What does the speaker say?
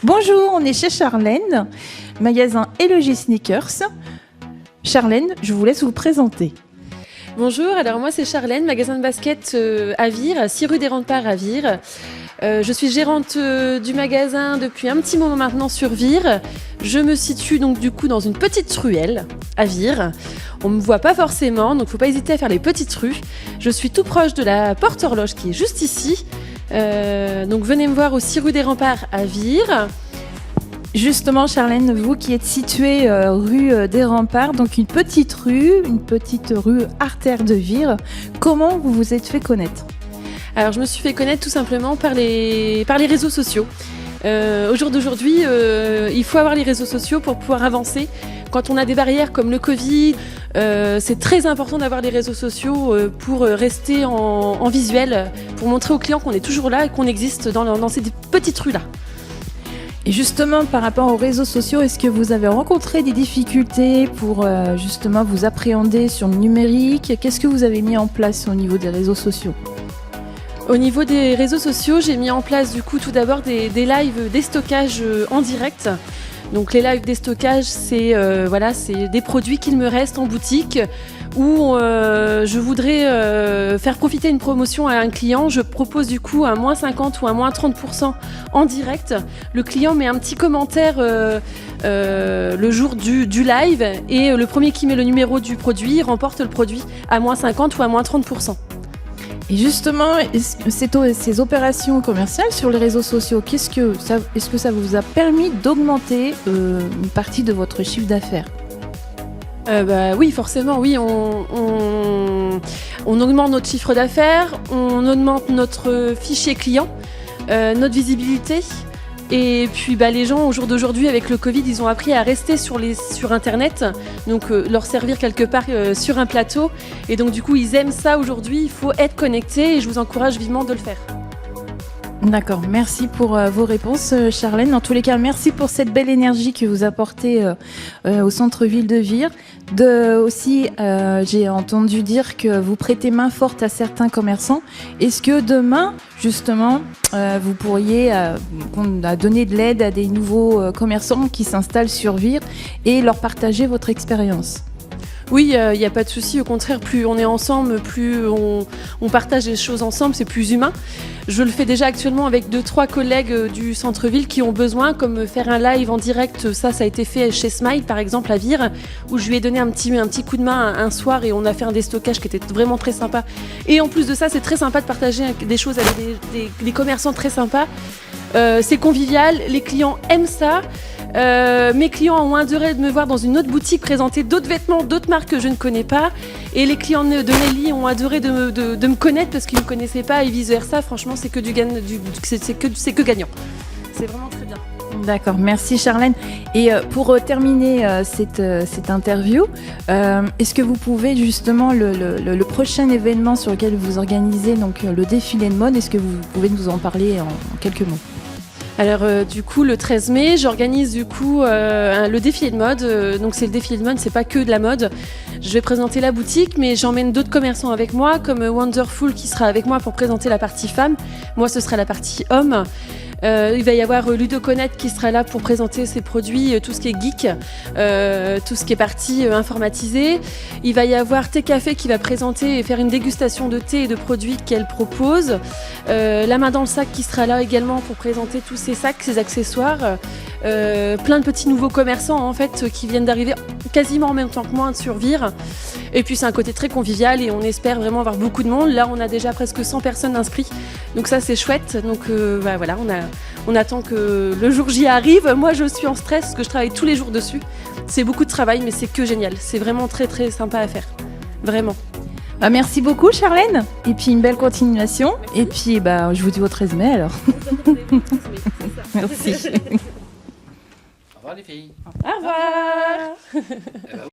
Bonjour, on est chez Charlène, magasin Elogie Sneakers. Charlène, je vous laisse vous présenter. Bonjour, alors moi c'est Charlène, magasin de basket à Vire, 6 rue des Remparts à Vire. Je suis gérante du magasin depuis un petit moment maintenant sur Vire. Je me situe donc du coup dans une petite ruelle à Vire. On ne me voit pas forcément, donc il ne faut pas hésiter à faire les petites rues. Je suis tout proche de la porte horloge qui est juste ici. Donc venez me voir au 6 rue des Remparts à Vire. Justement, Charlène, vous qui êtes située rue des Remparts, donc une petite rue artère de Vire, comment vous vous êtes fait connaître ? Alors je me suis fait connaître tout simplement par les réseaux sociaux. Au jour d'aujourd'hui, il faut avoir les réseaux sociaux pour pouvoir avancer. Quand on a des barrières comme le Covid, c'est très important d'avoir les réseaux sociaux pour rester en visuel, pour montrer aux clients qu'on est toujours là et qu'on existe dans ces petites rues-là. Et justement, par rapport aux réseaux sociaux, est-ce que vous avez rencontré des difficultés pour justement vous appréhender sur le numérique ? Qu'est-ce que vous avez mis en place au niveau des réseaux sociaux ? Au niveau des réseaux sociaux, j'ai mis en place du coup tout d'abord des lives déstockage en direct. Donc les lives déstockage, c'est des produits qu'il me reste en boutique où je voudrais faire profiter une promotion à un client. Je propose du coup un moins 50 ou un moins 30% en direct. Le client met un petit commentaire le jour du live et le premier qui met le numéro du produit remporte le produit à moins 50 ou à moins 30%. Et justement, ces opérations commerciales sur les réseaux sociaux, est-ce que ça vous a permis d'augmenter une partie de votre chiffre d'affaires ? Oui, forcément, oui. On augmente notre chiffre d'affaires, on augmente notre fichier client, notre visibilité. Et puis les gens, au jour d'aujourd'hui, avec le Covid, ils ont appris à rester sur Internet, donc leur servir quelque part sur un plateau. Et donc du coup, ils aiment ça aujourd'hui, il faut être connecté et je vous encourage vivement de le faire. D'accord, merci pour vos réponses Charlène. En tous les cas, merci pour cette belle énergie que vous apportez au centre-ville de Vire. J'ai entendu dire que vous prêtez main forte à certains commerçants. Est-ce que demain, justement, vous pourriez donner de l'aide à des nouveaux commerçants qui s'installent sur Vire et leur partager votre expérience ? Oui, il n'y a pas de souci. Au contraire, plus on est ensemble, plus on partage les choses ensemble, c'est plus humain. Je le fais déjà actuellement avec 2-3 collègues du centre-ville qui ont besoin, comme faire un live en direct. Ça a été fait chez Smile, par exemple, à Vire, où je lui ai donné un petit coup de main un soir et on a fait un déstockage qui était vraiment très sympa. Et en plus de ça, c'est très sympa de partager des choses avec des commerçants très sympas. C'est convivial, les clients aiment ça. Mes clients ont adoré de me voir dans une autre boutique présenter d'autres vêtements, d'autres marques que je ne connais pas. Et les clients de Nelly ont adoré de me connaître parce qu'ils ne me connaissaient pas et vice versa. Franchement, c'est que gagnant. C'est vraiment très bien. D'accord, merci Charlène. Et pour terminer cette interview, est-ce que vous pouvez justement le prochain événement sur lequel vous organisez, donc le défilé de mode, est-ce que vous pouvez nous en parler en quelques mots ? Alors du coup le 13 mai j'organise du coup le défilé de mode, donc c'est le défilé de mode, c'est pas que de la mode. Je vais présenter la boutique mais j'emmène d'autres commerçants avec moi comme Wonderful qui sera avec moi pour présenter la partie femme, moi ce sera la partie homme. Il va y avoir Ludo Connect qui sera là pour présenter ses produits, tout ce qui est geek, tout ce qui est partie informatisée. Il va y avoir Thé Café qui va présenter et faire une dégustation de thé et de produits qu'elle propose. La main dans le sac qui sera là également pour présenter tous ses sacs, ses accessoires. Plein de petits nouveaux commerçants en fait qui viennent d'arriver quasiment en même temps que moi sur Vire. Et puis c'est un côté très convivial et on espère vraiment avoir beaucoup de monde. Là on a déjà presque 100 personnes inscrites, donc ça c'est chouette. Donc voilà, on attend que le jour J arrive. Moi je suis en stress parce que je travaille tous les jours dessus. C'est beaucoup de travail mais c'est que génial. C'est vraiment très très sympa à faire, vraiment. Merci beaucoup Charlène et puis une belle continuation. Merci. Et puis je vous dis au 13 mai alors. Merci. Au revoir les filles. Au revoir.